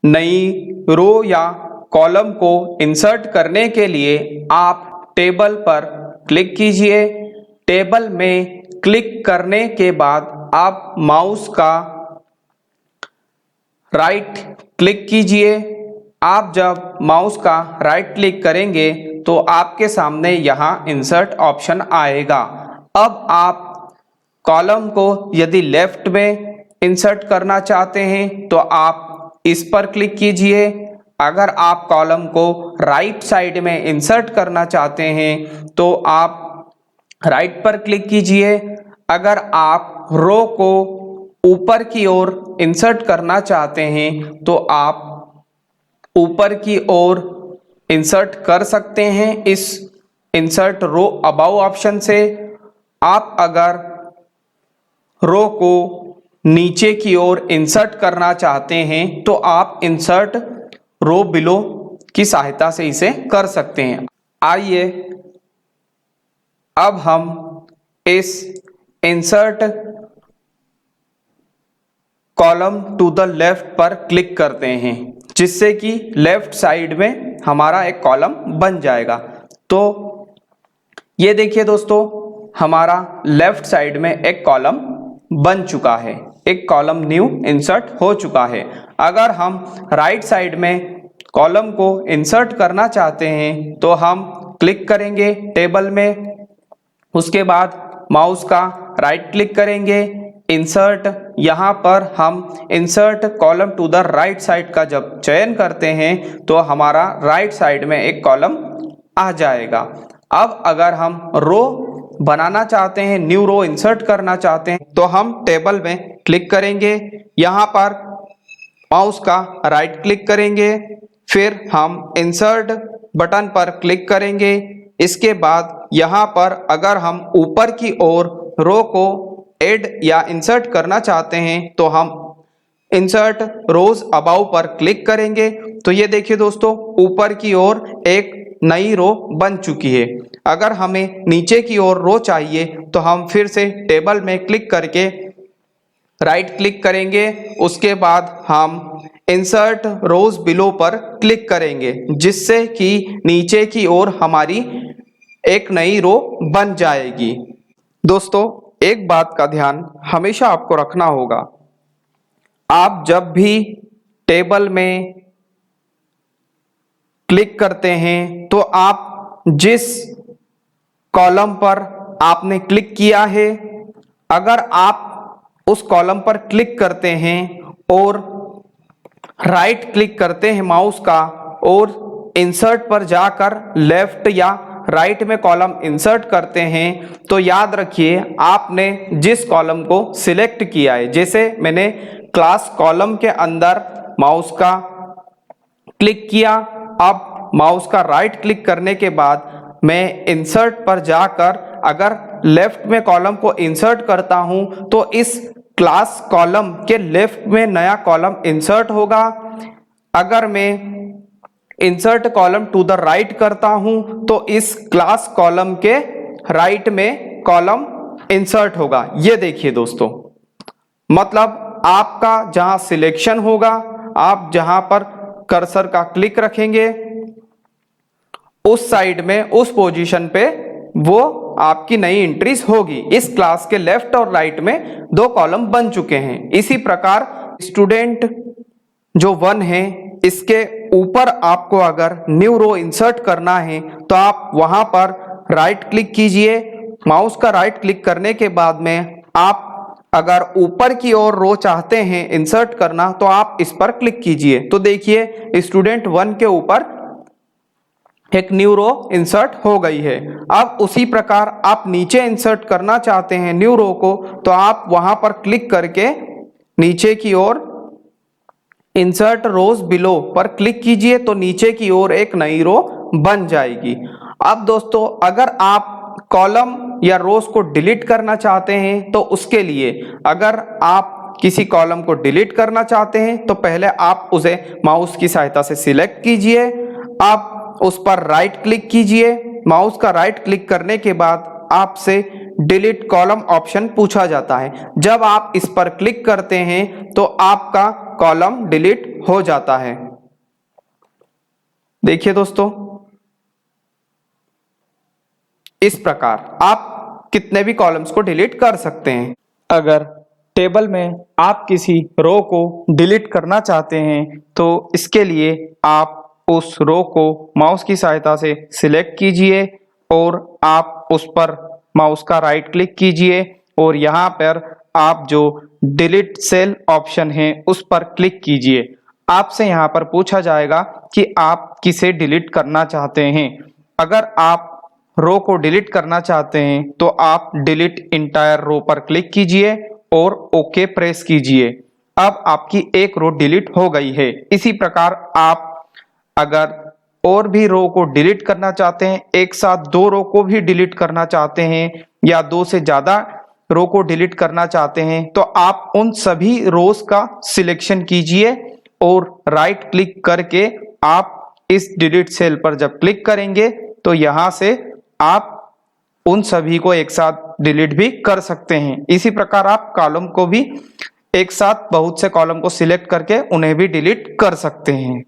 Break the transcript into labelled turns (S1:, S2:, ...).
S1: नई रो या कॉलम को इंसर्ट करने के लिए आप टेबल पर क्लिक कीजिए। टेबल में क्लिक करने के बाद आप माउस का राइट क्लिक कीजिए। आप जब माउस का राइट क्लिक करेंगे तो आपके सामने यहाँ इंसर्ट ऑप्शन आएगा। अब आप कॉलम को यदि लेफ्ट में इंसर्ट करना चाहते हैं तो आप इस पर क्लिक कीजिए। अगर आप कॉलम को राइट साइड में इंसर्ट करना चाहते हैं तो आप राइट पर क्लिक कीजिए। अगर आप रो को ऊपर की ओर इंसर्ट करना चाहते हैं तो आप ऊपर की ओर इंसर्ट कर सकते हैं इस इंसर्ट रो अबाउ ऑप्शन से। आप अगर रो को नीचे की ओर इंसर्ट करना चाहते हैं तो आप इंसर्ट रो बिलो की सहायता से इसे कर सकते हैं। आइए अब हम इस insert column to the left पर क्लिक करते हैं, जिससे कि लेफ्ट साइड में हमारा एक कॉलम बन जाएगा। तो ये देखिए दोस्तों, हमारा लेफ्ट साइड में एक कॉलम बन चुका है, एक कॉलम न्यू इंसर्ट हो चुका है। अगर हम राइट साइड में कॉलम को इंसर्ट करना चाहते हैं तो हम क्लिक करेंगे टेबल में, उसके बाद माउस का राइट क्लिक करेंगे, इंसर्ट, यहाँ पर हम insert column to the right side का जब चयन करते हैं तो हमारा राइट साइड में एक कॉलम आ जाएगा। अब अगर हम रो बनाना चाहते हैं, न्यू रो इंसर्ट करना चाहते हैं तो हम टेबल में क्लिक करेंगे, यहाँ पर माउस का राइट क्लिक करेंगे, फिर हम इंसर्ट बटन पर क्लिक करेंगे। इसके बाद यहाँ पर अगर हम ऊपर की ओर रो को ऐड या इंसर्ट करना चाहते हैं तो हम इंसर्ट रोज अबाउ पर क्लिक करेंगे। तो ये देखिए दोस्तों, ऊपर की ओर एक नई रो बन चुकी है। अगर हमें नीचे की ओर रो चाहिए तो हम फिर से टेबल में क्लिक करके राइट क्लिक करेंगे, उसके बाद हम इंसर्ट रोज बिलो पर क्लिक करेंगे, जिससे कि नीचे की ओर हमारी एक नई रो बन जाएगी। दोस्तों, एक बात का ध्यान हमेशा आपको रखना होगा, आप जब भी टेबल में क्लिक करते हैं तो आप जिस कॉलम पर आपने क्लिक किया है, अगर आप उस कॉलम पर क्लिक करते हैं और राइट क्लिक करते हैं माउस का और इंसर्ट पर जाकर लेफ्ट या राइट में कॉलम इंसर्ट करते हैं तो याद रखिए आपने जिस कॉलम को सिलेक्ट किया है, जैसे मैंने क्लास कॉलम के अंदर माउस का क्लिक किया, अब माउस का राइट क्लिक करने के बाद मैं इंसर्ट पर जाकर अगर लेफ्ट में कॉलम को इंसर्ट करता हूं तो इस क्लास कॉलम के लेफ्ट में नया कॉलम इंसर्ट होगा। अगर मैं insert column to the right करता हूं तो इस क्लास कॉलम के राइट में कॉलम इंसर्ट होगा। ये देखिए दोस्तों, मतलब आपका जहां सिलेक्शन होगा, आप जहां पर कर्सर का क्लिक रखेंगे उस साइड में, उस पोजीशन पे वो आपकी नई एंट्रीज होगी। इस क्लास के लेफ्ट और राइट में दो कॉलम बन चुके हैं। इसी प्रकार स्टूडेंट जो 1 है, इसके ऊपर आपको अगर न्यू रो इंसर्ट करना है तो आप वहां पर राइट क्लिक कीजिए, माउस का राइट क्लिक करने के बाद में आप अगर ऊपर की ओर रो चाहते हैं इंसर्ट करना तो आप इस पर क्लिक कीजिए। तो देखिए स्टूडेंट 1 के ऊपर एक न्यू रो इंसर्ट हो गई है। अब उसी प्रकार आप नीचे इंसर्ट करना चाहते हैं न्यू रो को तो आप वहां पर क्लिक करके नीचे की ओर इंसर्ट रोज बिलो पर क्लिक कीजिए, तो नीचे की ओर एक नई रो बन जाएगी। अब दोस्तों, अगर आप कॉलम या रोज को डिलीट करना चाहते हैं तो उसके लिए अगर आप किसी कॉलम को डिलीट करना चाहते हैं तो पहले आप उसे माउस की सहायता से सिलेक्ट कीजिए, आप उस पर राइट क्लिक कीजिए, माउस का राइट क्लिक करने के बाद आपसे डिलीट कॉलम ऑप्शन पूछा जाता है। जब आप इस पर क्लिक करते हैं तो आपका कॉलम डिलीट हो जाता है। देखिए दोस्तों, इस प्रकार आप कितने भी कॉलम्स को डिलीट कर सकते हैं। अगर टेबल में आप किसी रो को डिलीट करना चाहते हैं तो इसके लिए आप उस रो को माउस की सहायता से सिलेक्ट कीजिए और आप उस पर माउस का राइट क्लिक कीजिए और यहाँ पर आप जो डिलीट सेल ऑप्शन है उस पर क्लिक कीजिए। आपसे यहाँ पर पूछा जाएगा कि आप किसे डिलीट करना चाहते हैं। अगर आप रो को डिलीट करना चाहते हैं तो आप डिलीट इंटायर रो पर क्लिक कीजिए और ओके प्रेस कीजिए। अब आपकी एक रो डिलीट हो गई है। इसी प्रकार आप अगर और भी रो को डिलीट करना चाहते हैं, एक साथ दो रो को भी डिलीट करना चाहते हैं या दो से ज्यादा रो को डिलीट करना चाहते हैं तो आप उन सभी रोज का सिलेक्शन कीजिए और राइट क्लिक करके आप इस डिलीट सेल पर जब क्लिक करेंगे तो यहां से आप उन सभी को एक साथ डिलीट भी कर सकते हैं। इसी प्रकार आप कॉलम को भी एक साथ बहुत से कॉलम को सिलेक्ट करके उन्हें भी डिलीट कर सकते हैं।